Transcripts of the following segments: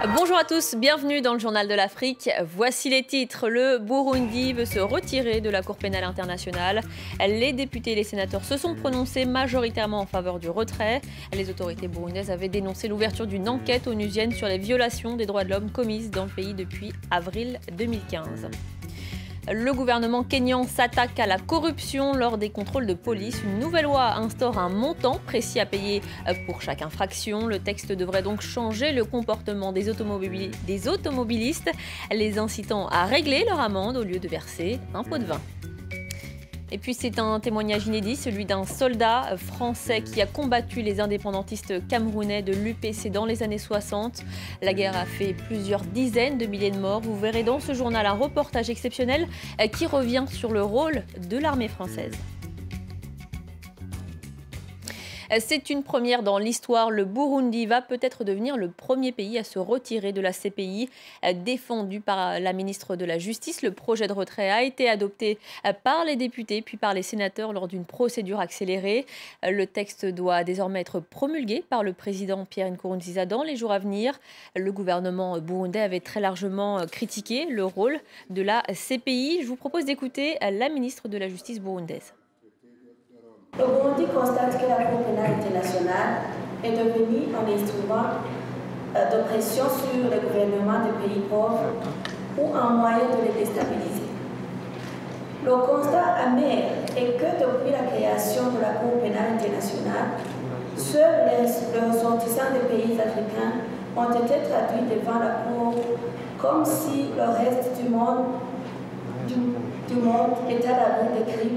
Bonjour à tous, bienvenue dans le Journal de l'Afrique. Voici les titres. Le Burundi veut se retirer de la Cour pénale internationale. Les députés et les sénateurs se sont prononcés majoritairement en faveur du retrait. Les autorités burundaises avaient dénoncé l'ouverture d'une enquête onusienne sur les violations des droits de l'homme commises dans le pays depuis avril 2015. Le gouvernement kényan s'attaque à la corruption lors des contrôles de police. Une nouvelle loi instaure un montant précis à payer pour chaque infraction. Le texte devrait donc changer le comportement des automobilistes, les incitant à régler leur amende au lieu de verser un pot de vin. Et puis c'est un témoignage inédit, celui d'un soldat français qui a combattu les indépendantistes camerounais de l'UPC dans les années 60. La guerre a fait plusieurs dizaines de milliers de morts. Vous verrez dans ce journal un reportage exceptionnel qui revient sur le rôle de l'armée française. C'est une première dans l'histoire. Le Burundi va peut-être devenir le premier pays à se retirer de la CPI. Défendu par la ministre de la Justice, le projet de retrait a été adopté par les députés puis par les sénateurs lors d'une procédure accélérée. Le texte doit désormais être promulgué par le président Pierre Nkurunziza dans les jours à venir. Le gouvernement burundais avait très largement critiqué le rôle de la CPI. Je vous propose d'écouter la ministre de la Justice burundaise. Le Burundi constate que la Cour pénale internationale est devenue un instrument de pression sur le gouvernement des pays pauvres ou un moyen de les déstabiliser. Le constat amer est que depuis la création de la Cour pénale internationale, seuls les ressortissants des pays africains ont été traduits devant la Cour comme si le reste du monde était à l'abri des crimes.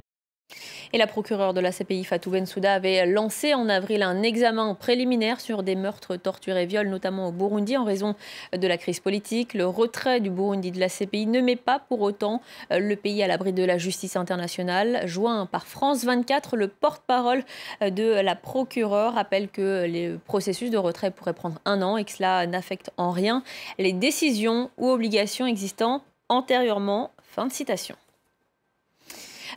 Et la procureure de la CPI, Fatou Bensouda, avait lancé en avril un examen préliminaire sur des meurtres, tortures et viols, notamment au Burundi, en raison de la crise politique. Le retrait du Burundi de la CPI ne met pas pour autant le pays à l'abri de la justice internationale. Joint par France 24, le porte-parole de la procureure rappelle que le processus de retrait pourrait prendre 1 an et que cela n'affecte en rien les décisions ou obligations existant antérieurement. Fin de citation.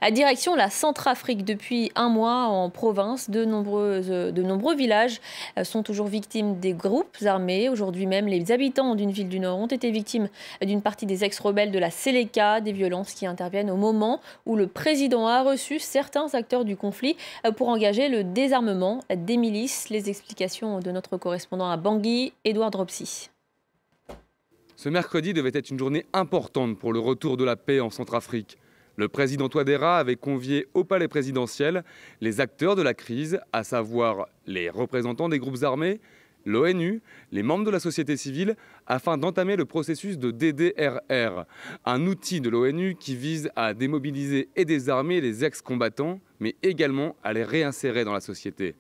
À direction la Centrafrique, depuis 1 mois en province, de nombreux villages sont toujours victimes des groupes armés. Aujourd'hui même, les habitants d'une ville du Nord ont été victimes d'une partie des ex-rebelles de la Seleka, des violences qui interviennent au moment où le président a reçu certains acteurs du conflit pour engager le désarmement des milices. Les explications de notre correspondant à Bangui, Édouard Dropsy. Ce mercredi devait être une journée importante pour le retour de la paix en Centrafrique. Le président Touadéra avait convié au palais présidentiel les acteurs de la crise, à savoir les représentants des groupes armés, l'ONU, les membres de la société civile, afin d'entamer le processus de DDRR, un outil de l'ONU qui vise à démobiliser et désarmer les ex-combattants, mais également à les réinsérer dans la société.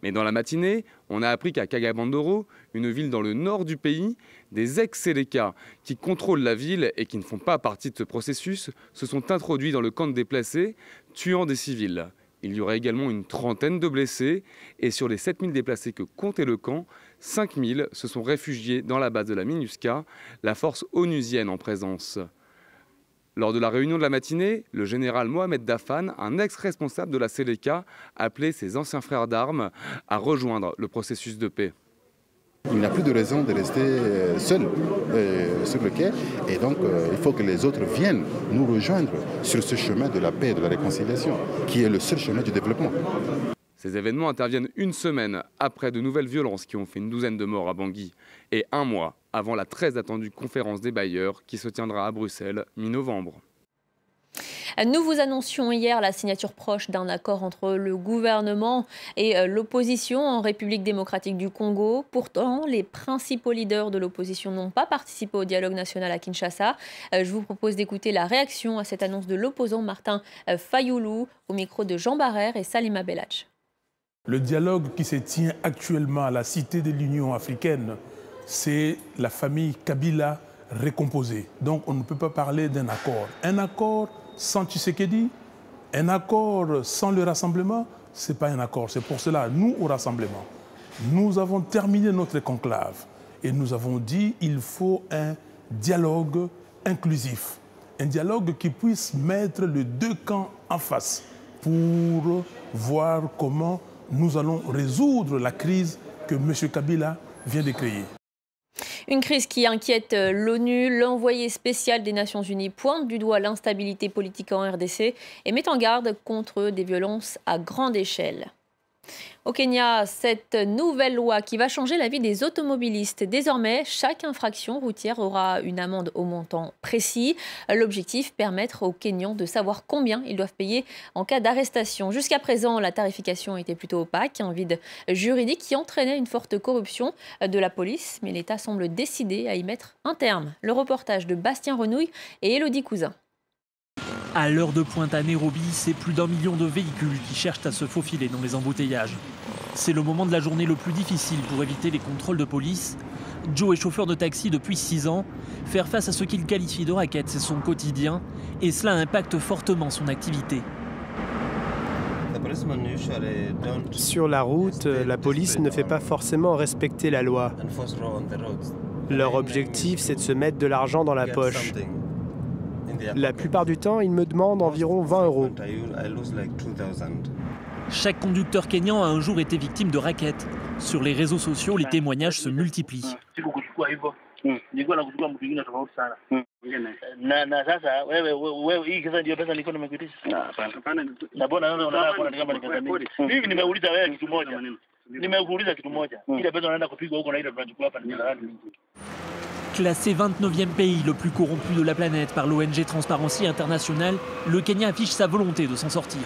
Mais dans la matinée, on a appris qu'à Kagabandoro, une ville dans le nord du pays, des ex-Seleka qui contrôlent la ville et qui ne font pas partie de ce processus se sont introduits dans le camp de déplacés, tuant des civils. Il y aurait également une trentaine de blessés et sur les 7000 déplacés que comptait le camp, 5000 se sont réfugiés dans la base de la MINUSCA, la force onusienne en présence. Lors de la réunion de la matinée, le général Mohamed Dafan, un ex-responsable de la Seleka, appelait ses anciens frères d'armes à rejoindre le processus de paix. Il n'y a plus de raison de rester seul sur le quai et donc il faut que les autres viennent nous rejoindre sur ce chemin de la paix et de la réconciliation qui est le seul chemin du développement. Ces événements interviennent 1 semaine après de nouvelles violences qui ont fait une douzaine de morts à Bangui et 1 mois avant la très attendue conférence des bailleurs qui se tiendra à Bruxelles mi-novembre. Nous vous annoncions hier la signature proche d'un accord entre le gouvernement et l'opposition en République démocratique du Congo. Pourtant, les principaux leaders de l'opposition n'ont pas participé au dialogue national à Kinshasa. Je vous propose d'écouter la réaction à cette annonce de l'opposant Martin Fayoulou au micro de Jean Barrère et Salima Belhadj. Le dialogue qui se tient actuellement à la Cité de l'Union africaine, c'est la famille Kabila récomposée. Donc on ne peut pas parler d'un accord. Un accord sans Tshisekedi, un accord sans le rassemblement, ce n'est pas un accord. C'est pour cela, nous, au rassemblement, nous avons terminé notre conclave et nous avons dit qu'il faut un dialogue inclusif. Un dialogue qui puisse mettre les 2 camps en face pour voir comment nous allons résoudre la crise que M. Kabila vient de créer. Une crise qui inquiète l'ONU. L'envoyé spécial des Nations Unies pointe du doigt l'instabilité politique en RDC et met en garde contre des violences à grande échelle. Au Kenya, cette nouvelle loi qui va changer la vie des automobilistes. Désormais, chaque infraction routière aura une amende au montant précis. L'objectif, permettre aux Kenyans de savoir combien ils doivent payer en cas d'arrestation. Jusqu'à présent, la tarification était plutôt opaque, un vide juridique qui entraînait une forte corruption de la police. Mais l'État semble décidé à y mettre un terme. Le reportage de Bastien Renouille et Élodie Cousin. À l'heure de pointe à Nairobi, c'est plus d'1 million de véhicules qui cherchent à se faufiler dans les embouteillages. C'est le moment de la journée le plus difficile pour éviter les contrôles de police. Joe est chauffeur de taxi depuis 6 ans. Faire face à ce qu'il qualifie de racket, c'est son quotidien. Et cela impacte fortement son activité. Sur la route, la police ne fait pas forcément respecter la loi. Leur objectif, c'est de se mettre de l'argent dans la poche. La plupart du temps, ils me demandent environ 20 €. Chaque conducteur kényan a un jour été victime de racket. Sur les réseaux sociaux, les témoignages se multiplient. Classé 29e pays le plus corrompu de la planète par l'ONG Transparency International, le Kenya affiche sa volonté de s'en sortir.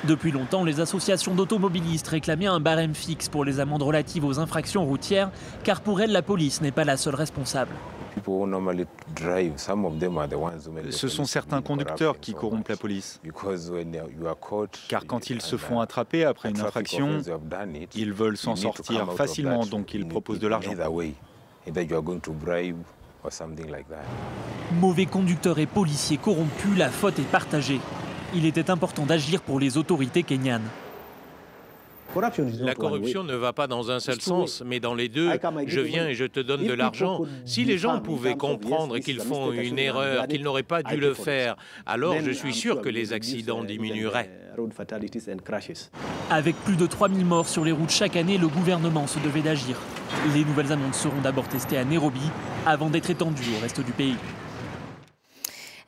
Depuis longtemps, les associations d'automobilistes réclamaient un barème fixe pour les amendes relatives aux infractions routières, car pour elles, la police n'est pas la seule responsable. Ce sont certains conducteurs qui corrompent la police. Car quand ils se font attraper après une infraction, ils veulent s'en sortir facilement, donc ils proposent de l'argent. Mauvais conducteurs et policiers corrompus, la faute est partagée. Il était important d'agir pour les autorités kenyanes. La corruption ne va pas dans un seul sens, mais dans les deux. Je viens et je te donne de l'argent. Si les gens pouvaient comprendre qu'ils font une erreur, qu'ils n'auraient pas dû le faire, alors je suis sûr que les accidents diminueraient. Avec plus de 3000 morts sur les routes chaque année, le gouvernement se devait d'agir. Les nouvelles amendes seront d'abord testées à Nairobi avant d'être étendues au reste du pays.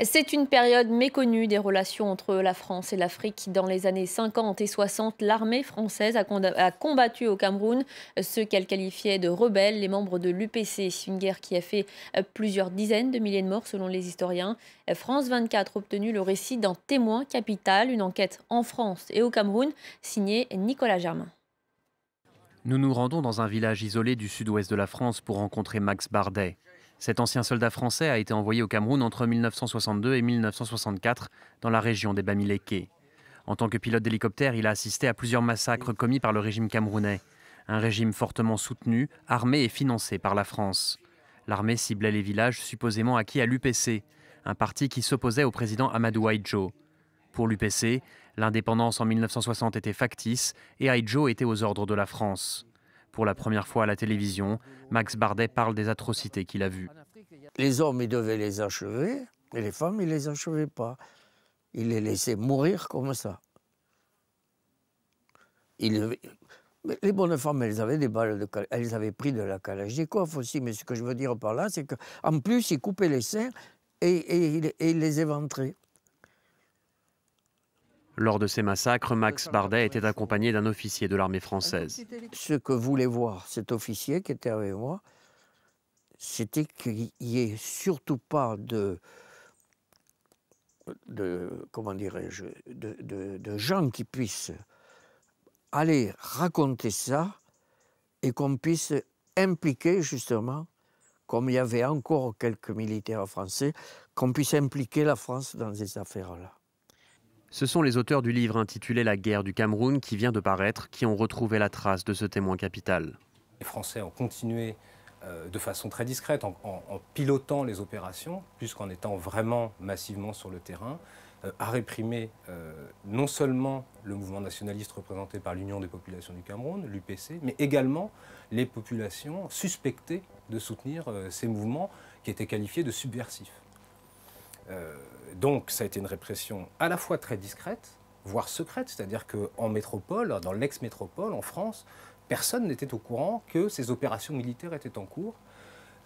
C'est une période méconnue des relations entre la France et l'Afrique. Dans les années 50 et 60, l'armée française a combattu au Cameroun ceux qu'elle qualifiait de rebelles, les membres de l'UPC. Une guerre qui a fait plusieurs dizaines de milliers de morts selon les historiens. France 24 a obtenu le récit d'un témoin capital, une enquête en France et au Cameroun, signée Nicolas Germain. Nous nous rendons dans un village isolé du sud-ouest de la France pour rencontrer Max Bardet. Cet ancien soldat français a été envoyé au Cameroun entre 1962 et 1964 dans la région des Bamileke. En tant que pilote d'hélicoptère, il a assisté à plusieurs massacres commis par le régime camerounais. Un régime fortement soutenu, armé et financé par la France. L'armée ciblait les villages supposément acquis à l'UPC, un parti qui s'opposait au président Amadou Ahidjo. Pour l'UPC, l'indépendance en 1960 était factice et Ahidjo était aux ordres de la France. Pour la première fois à la télévision, Max Bardet parle des atrocités qu'il a vues. Les hommes, ils devaient les achever, et les femmes, ils ne les achevaient pas. Ils les laissaient mourir comme ça. Les bonnes femmes, elles avaient des balles, elles avaient pris de la Kalachnikov aussi, mais ce que je veux dire par là, c'est qu'en plus, ils coupaient les seins et ils les éventraient. Lors de ces massacres, Max Bardet était accompagné d'un officier de l'armée française. Ce que voulait voir cet officier qui était avec moi, c'était qu'il n'y ait surtout pas de gens qui puissent aller raconter ça et qu'on puisse impliquer justement, comme il y avait encore quelques militaires français, qu'on puisse impliquer la France dans ces affaires-là. Ce sont les auteurs du livre intitulé « La guerre du Cameroun » qui vient de paraître, qui ont retrouvé la trace de ce témoin capital. Les Français ont continué de façon très discrète, en pilotant les opérations, puisqu'en étant vraiment massivement sur le terrain, à réprimer non seulement le mouvement nationaliste représenté par l'Union des populations du Cameroun, l'UPC, mais également les populations suspectées de soutenir ces mouvements qui étaient qualifiés de subversifs. Donc ça a été une répression à la fois très discrète, voire secrète, c'est-à-dire qu'en métropole, dans l'ex-métropole, en France, personne n'était au courant que ces opérations militaires étaient en cours.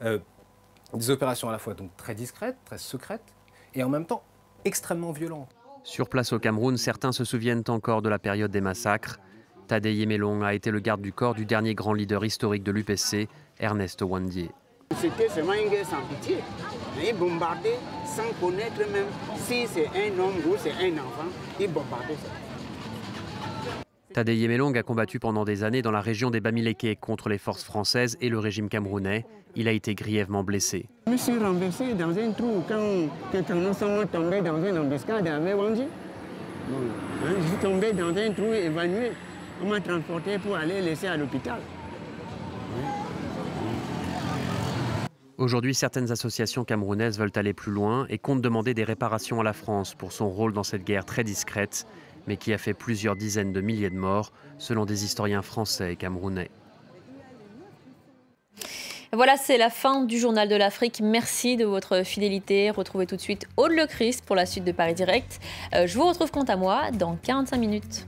Des opérations à la fois donc très discrètes, très secrètes, et en même temps extrêmement violentes. Sur place au Cameroun, certains se souviennent encore de la période des massacres. Tadei Yemelong a été le garde du corps du dernier grand leader historique de l'UPC, Ernest Ouandié. C'était seulement une guerre sans pitié. Ils bombardaient sans connaître même si c'est un homme ou c'est un enfant. Ils bombardaient ça. Tadei Yemelong a combattu pendant des années dans la région des Bamileke contre les forces françaises et le régime camerounais. Il a été grièvement blessé. Je me suis renversé dans un trou quand nous sommes tombés dans une embuscade avec Wandji. Je suis tombé dans un trou évanoui. On m'a transporté pour aller laisser à l'hôpital. Aujourd'hui, certaines associations camerounaises veulent aller plus loin et comptent demander des réparations à la France pour son rôle dans cette guerre très discrète, mais qui a fait plusieurs dizaines de milliers de morts, selon des historiens français et camerounais. Voilà, c'est la fin du Journal de l'Afrique. Merci de votre fidélité. Retrouvez tout de suite Aude Lechrist pour la suite de Paris Direct. Je vous retrouve quant à moi dans 45 minutes.